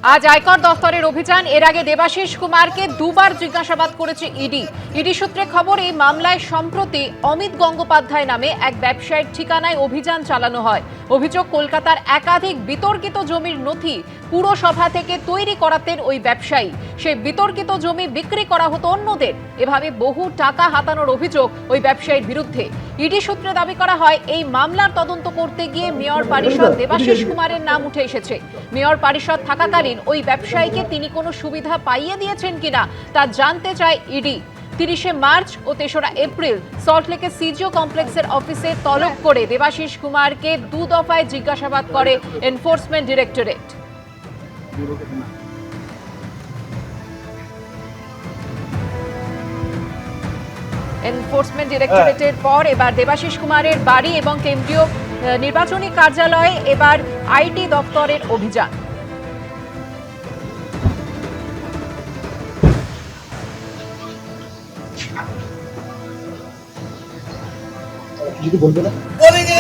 আজ আয়কর দফতরের অভিযান। এর আগে দেবাশিস কুমারকে দুবার জিজ্ঞাসাবাদ করেছে ইডি সূত্রে খবর, এই মামলায় সম্প্রতি অমিত গঙ্গোপাধ্যায় নামে এক ব্যবসায়ীর ঠিকানায় অভিযান চালানো হয়। অভিযোগ, কলকাতার একাধিক বিতর্কিত জমির নথি পুরসভা থেকে তৈরি করাতেন ওই ব্যবসায়ী। সেই বিতর্কিত জমি বিক্রি করা হতো অন্যদের। এভাবে বহু টাকা হাতানোর অভিযোগ ওই ব্যবসায়ীর বিরুদ্ধে। ইডি সূত্রে দাবি করা হয়, এই মামলার তদন্ত করতে গিয়ে মেয়র পরিষদ দেবাশিস কুমারের নাম উঠে এসেছে। মেয়র পরিষদ থাকাকালীন ওই ব্যবসায়ীকে তিনি কোনো সুবিধা পাইয়ে দিয়েছেন কিনা তা জানতে চায় ইডি। 30শে মার্চ ও 3রা এপ্রিল সল্টলেকের সিজিও কমপ্লেক্সের অফিসে তলব করে দেবাশিস কুমারকে 2 দফায় জিজ্ঞাসাবাদ করে এনফোর্সমেন্ট ডিরেক্টরেট। এনফোর্সমেন্ট ডিরেক্টরেটের পর এবার দেবাশিস কুমারের বাড়ি এবং কেন্দ্রীয় নির্বাচনী কার্যালয়ে এবার আইটি দপ্তরের অভিযান।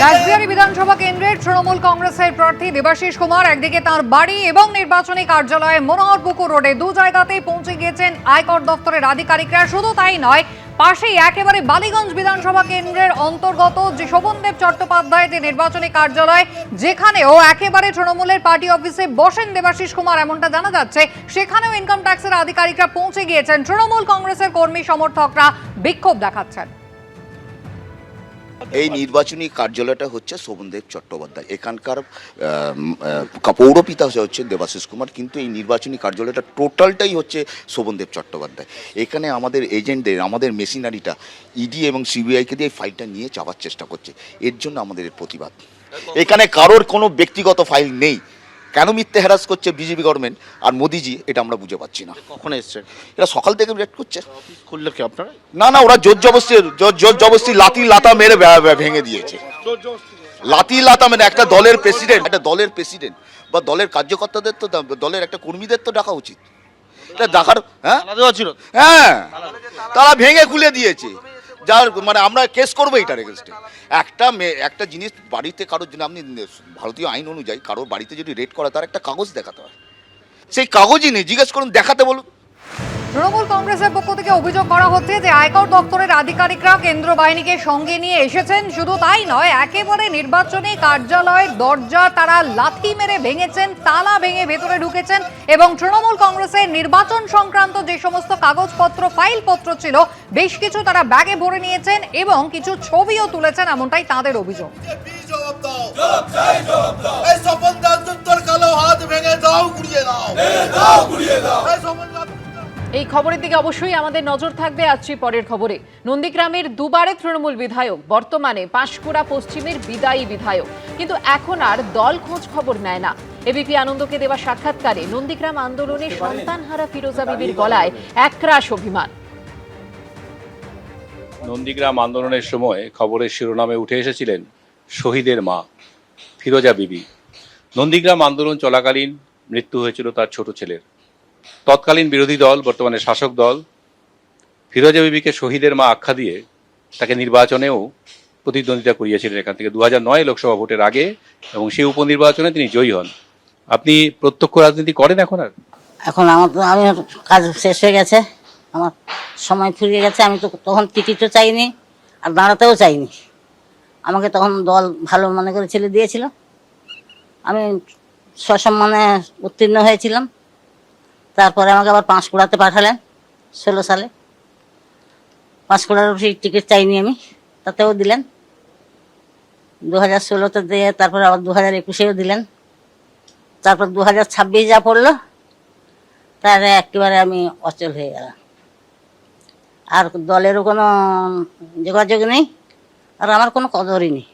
রাজবিহারী বিধানসভা কেন্দ্রের তৃণমূল কংগ্রেসের প্রার্থী দেবাশিস কুমার একদিকে তার বাড়ি এবং নির্বাচনী কার্যালয়ে মনোহরপুকুর রোডে 2 জায়গাতেই পৌঁছে গিয়েছেন আয়কর দপ্তরের আধিকারিকরা। শুধু তাই নয়, পাশেই একেবারে বালিগঞ্জ বিধানসভা কেন্দ্রের অন্তর্গত যে শোভনদেব চট্টোপাধ্যায় যে নির্বাচনী কার্যালয়, যেখানেও একেবারে তৃণমূলের পার্টি অফিসে বসেন দেবাশিস কুমার এমনটা জানা যাচ্ছে, সেখানেও ইনকাম ট্যাক্সের আধিকারিকরা পৌঁছে গিয়েছেন। তৃণমূল কংগ্রেসের কর্মী সমর্থকরা বিক্ষোভ দেখাচ্ছেন। এই নির্বাচনী কার্যালয়টা হচ্ছে শোভনদেব চট্টোপাধ্যায়, এখানকার পৌরপিতা হচ্ছে দেবাশিস কুমার, কিন্তু এই নির্বাচনী কার্যালয়টা টোটালটাই হচ্ছে শোভনদেব চট্টোপাধ্যায়। এখানে আমাদের এজেন্টদের, আমাদের মেশিনারিটা ইডি এবং সিবিআইকে দিয়ে ফাইলটা নিয়ে চাওয়ার চেষ্টা করছে। এর জন্য আমাদের প্রতিবাদ। এখানে কারোর কোনো ব্যক্তিগত ফাইল নেই। কেন মিথ্যে হ্যারাস করছে বিজেপি গভর্নমেন্ট আর মোদিজি, এটা আমরা বুঝে পাচ্ছি না। কখন এসছেন? এরা সকাল থেকে রেড করছে। খুললে কি আপনারা? না, ওরা জোর জবরদস্তি লাতি লাতা মেরে ভেঙে দিয়েছে। লাতি লাতা মেরে একটা দলের প্রেসিডেন্ট বা দলের কার্যকর্তাদের তো, দলের একটা কর্মীদের তো ডাকা উচিত। এটা ডাকার হ্যাঁ, তারা ভেঙে খুলে দিয়েছে। যার মানে আমরা কেস করবো এটার এগেনস্টে। একটা জিনিস বাড়িতে কারোর জন্য, আপনি ভারতীয় আইন অনুযায়ী কারোর বাড়িতে যদি রেড করা, তার একটা কাগজ দেখাতে হয়। সেই কাগজই নেই, জিজ্ঞেস করুন, দেখাতে বলুন। তৃণমূল কংগ্রেসের পক্ষ থেকে অভিযোগ করা হচ্ছে যে আয়কর দপ্তরের আধিকারিকরা কেন্দ্র বাহিনীকে সঙ্গে নিয়ে এসেছেন। শুধু তাই নয়, একেবারে নির্বাচনী কার্যালয়ের দরজা তারা লাথি মেরে ভেঙেছেন, তালা ভেঙে ভেতরে ঢুকেছেন এবং তৃণমূল কংগ্রেসের নির্বাচন সংক্রান্ত যে সমস্ত কাগজপত্র, ফাইলপত্র ছিল, বেশ কিছু তারা ব্যাগে ভরে নিয়েছেন এবং কিছু ছবিও তুলেছেন, এমনটাই তাদের অভিযোগ। এই খবরের দিকে অবশ্যই আমাদের নজর থাকবে। আসছি পরের খবরে। নন্দীগ্রামের দুবারে তৃণমূল বিধায়ক, বর্তমানে পাঁশকুড়া পশ্চিমের বিদায়ী বিধায়ক, কিন্তু এখন আর দল খোঁজ খবর নেয় না। এবিপি আনন্দকে দেওয়া সাক্ষাৎকারে নন্দীগ্রাম আন্দোলনে সন্তানহারা ফিরোজা বিবির গলায় একরাশ অভিমান। নন্দীগ্রাম আন্দোলনের সময় খবরের শিরোনামে উঠে এসেছিলেন শহীদের মা ফিরোজা বিবি। নন্দীগ্রাম আন্দোলন চলাকালীন মৃত্যু হয়েছিল তার ছোট ছেলের। তৎকালীন বিরোধী দল, বর্তমানে শাসক দল, ফিরোজা বিবিকে শহীদের মা আখ্যা দিয়ে তাকে নির্বাচনেও প্রতিদ্বন্দ্বিতা করিয়েছিলেন এখান থেকে 2009 লোকসভা ভোটের আগে, এবং সেই উপনির্বাচনে তিনি জয়ী হন। আপনি প্রত্যক্ষ রাজনীতি করেন এখন? আর এখন আমি কাজ শেষ হয়ে গেছে, আমার সময় ফুরিয়ে গেছে। আমি তো তখন টিকিটও চাইনি আর দাঁড়াতেও চাইনি। আমাকে তখন দল ভালো মনে করে ছেলে দিয়েছিল, আমি সসম্মানে উত্তীর্ণ হয়েছিলাম। তারপরে আমাকে আবার পাঁশকুড়াতে পাঠালেন 16 সালে। পাঁশকুড়ার টিকিট চাইনি আমি, তাতেও দিলেন। 2016-তে দিয়ে তারপরে আবার 2021-এও দিলেন। তারপর 2026 যা পড়লো, তার একেবারে আমি অচল হয়ে গেলাম। আর দলেরও কোনো যোগাযোগ নেই, আর আমার কোনো কদরই নেই।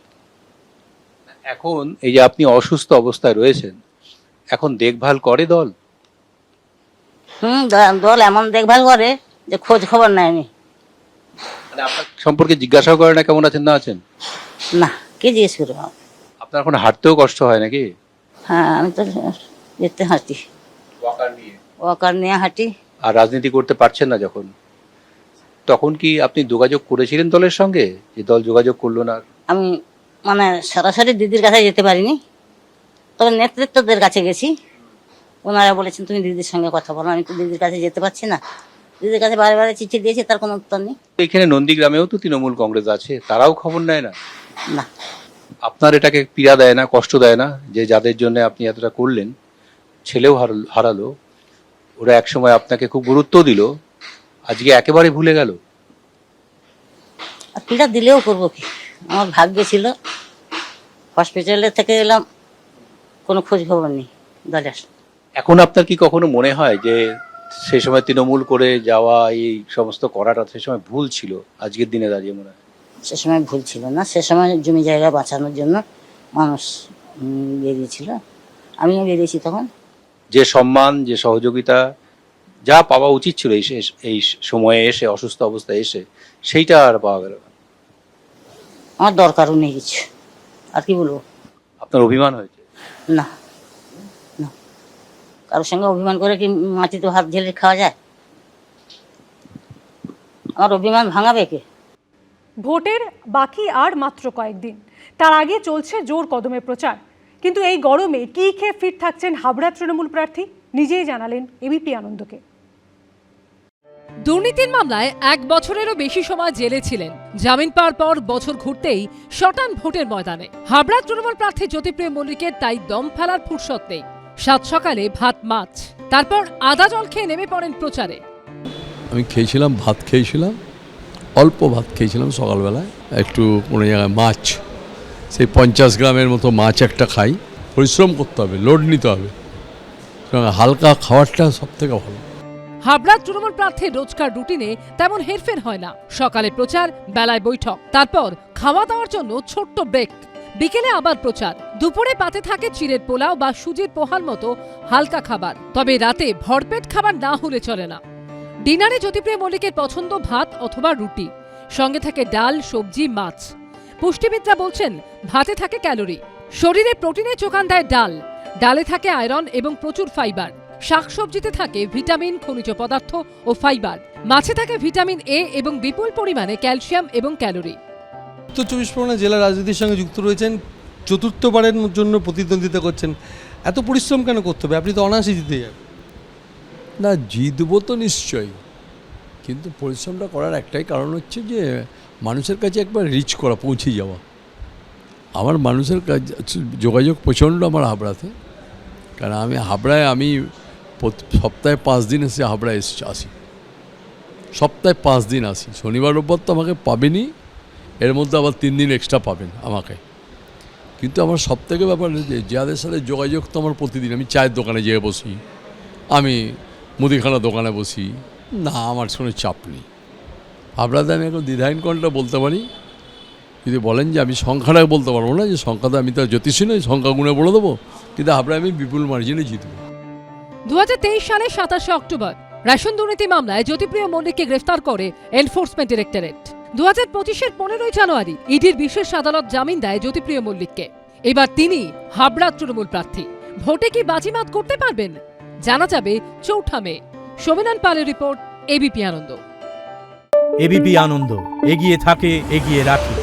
এখন এই যে আপনি অসুস্থ অবস্থায় রয়েছেন, এখন দেখভাল করে দল? দল এমন দেখভাল করে যে খোঁজ খবর নেয়নি। আপনার সম্পর্কে জিজ্ঞাসাও করে না কেমন আছেন না আছেন? না, কে জিজ্ঞেস করবো? আপনার এখন হাঁটতেও কষ্ট হয় নাকি? হ্যাঁ, আমি তো যেতে হাঁটি, ওয়াকার নিয়ে হাঁটি। আর রাজনীতি করতে পারছেন না যখন, তখন কি আপনি যোগাযোগ করেছিলেন দলের সঙ্গে, যে দল যোগাযোগ করলো না? আমি মানে সরাসরি দিদির কাছে যেতে পারিনি, তবে নেতৃত্বদের কাছে গেছি। ওনারা বলেছেন তুমি দিদির সঙ্গে কথা বলো, আমি তো দিদির কাছে যেতে পারছি না। দিদির কাছে বারে বারে চিঠি দিয়েছি, তার কোনো উত্তর নেই। এখানে নন্দীগ্রামেও তো তৃণমূল কংগ্রেস আছে, তারাও খবর নেয় না? না, আপনার এটাকে পীড়া দেয় না, কষ্ট দেয় না যে যাদের জন্য আপনি এতটা করলেন, ছেলেও হারালো, ওরা একসময় আপনাকে খুব গুরুত্ব দিল, আজকে একেবারে ভুলে গেল? আর পীড়া দিলেও করবো কি, আমার ভাগ্যে ছিল। হসপিটালে থেকে এলাম, কোনো খোঁজ খবর নেই দলের। এখন আপনার কি কখনো মনে হয় যে সেই সময় তৃণমূল করে যাওয়া, এই সমস্ত করাটা সে সময় ভুল ছিল? আজকের দিনে দাঁড়িয়ে মনে হয় সে সময় ভুল ছিল না। সে সময় জমি জায়গা বাঁচানোর জন্য মানুষ বেরিয়েছিল, আমিও বেরিয়েছি তখন। যে সম্মান, যে সহযোগিতা যা পাওয়া উচিত ছিল এই সময়ে এসে, অসুস্থ অবস্থায় এসে, সেইটা আর পাওয়া গেল না। আমার দরকারও নেই কিছু, আর কি বলবো। আপনার অভিমান হয়েছে? না না, কারোর সঙ্গে অভিমান করে কি মাটিতে হাত ঢেলে খাওয়া যায়? আমার অভিমান ভাঙাবে কে? ভোটের বাকি আর মাত্র কয়েকদিন, তার আগে চলছে জোর কদমে প্রচার। কিন্তু এই গরমে কি খেয়ে ফিট থাকছেন হাবড়া তৃণমূল প্রার্থী, নিজেই জানালেন এবিপি আনন্দকে। দুর্নীতির মামলায় 1 বছরেরও বেশি সময় জেলে ছিলেন। জামিন পাওয়ার পর বছর ঘুরতেই শটান ভোটের ময়দানে হাবড়া তৃণমূল প্রার্থী জ্যোতিপ্রিয় মল্লিকের তাই দম ফেলার ফুরসত নেই। সাত সকালে ভাত মাছ, তারপর আদা জল খেয়ে নেমে পড়েন প্রচারে। আমি খেয়েছিলাম, ভাত খেয়েছিলাম, অল্প ভাত খেয়েছিলাম সকালবেলায়, একটু কোনো জায়গায় মাছ, সেই 50 গ্রামের মতো মাছ একটা খাই। পরিশ্রম করতে হবে, লোড নিতে হবে, হালকা খাবারটা সব থেকে ভালো। হাবড়া তৃণমূল প্রার্থীর রোজকার রুটিনে তেমন হেরফের হয় না। সকালে প্রচার, বেলায় বৈঠক, তারপর খাওয়া দাওয়ার জন্য ছোট্ট ব্রেক, বিকেলে আবার প্রচার। দুপুরে পাতে থাকে চিড়ের পোলাও বা সুজির পোহার মতো হালকা খাবার, তবে রাতে ভরপেট খাবার না হলে চলে না। ডিনারে জ্যোতিপ্রিয় মল্লিকের পছন্দ ভাত অথবা রুটি, সঙ্গে থাকে ডাল, সবজি, মাছ। পুষ্টিবিদরা বলছেন ভাতে থাকে ক্যালোরি, শরীরে প্রোটিনের যোগান দেয় ডাল, ডালে থাকে আয়রন এবং প্রচুর ফাইবার, শাকসবজিতে থাকে ভিটামিন, খনিজ পদার্থ ও ফাইবার, মাছে থাকে ভিটামিন এ এবং বিপুল পরিমাণে ক্যালসিয়াম এবং ক্যালোরি। উত্তর 24 পরগনা জেলা রাজনীতির সঙ্গে যুক্ত রয়েছেন, চতুর্থবারের জন্য প্রতিদ্বন্দ্বিতা করছেন, এত পরিশ্রম কেন করতে হবে? আপনি তো অনায়াসে জিতে যাবেন। না, জিতবো তো নিশ্চয়ই, কিন্তু পরিশ্রমটা করার একটাই কারণ হচ্ছে যে মানুষের কাছে একবার রিচ করা, পৌঁছে যাওয়া। আমার মানুষের কাছে যোগাযোগ প্রচণ্ড আমার হাবড়াতে, কারণ আমি হাবড়ায় সপ্তাহে 5 দিন এসে হাবড়ায় আসি, সপ্তাহে 5 দিন আসি। শনিবার রোববার তো আমাকে পাবেনই, এর মধ্যে আবার 3 দিন এক্সট্রা পাবেন আমাকে। কিন্তু আমার সবথেকে ব্যাপার হচ্ছে যাদের সাথে যোগাযোগ তো আমার প্রতিদিন। আমি চায়ের দোকানে যেয়ে বসি, আমি মুদিখানা দোকানে বসি, না আমার কোনো চাপ নেই। হাবড়াতে আমি এখন দ্বিধাহীন কোনটা বলতে পারি। যদি বলেন যে আমি সংখ্যাটা বলতে পারবো না, যে সংখ্যাটা আমি তো জ্যোতিষী নই, সংখ্যা গুণে বলে দেবো, কিন্তু হাবড়ায় আমি বিপুল মার্জিনে জিতবো। 2023 সালে 27 অক্টোবর রেশন দুর্নীতি মামলায় জ্যোতিপ্রিয় মল্লিককে গ্রেফতার করে এনফোর্সমেন্ট ডিরেক্টরেট। 2025-এর 15 জানুয়ারি ইডির বিশেষ আদালত জামিন দেয় জ্যোতিপ্রিয় মল্লিককে। এবার তিনি হাবড়া তৃণমূল প্রার্থী। ভোটে কি বাজিমাত করতে পারবেন, জানা যাবে 4 মে। শোভনান পালের রিপোর্ট, এবিপি আনন্দ। এবিপি আনন্দ, এগিয়ে থাকে, এগিয়ে রাখে।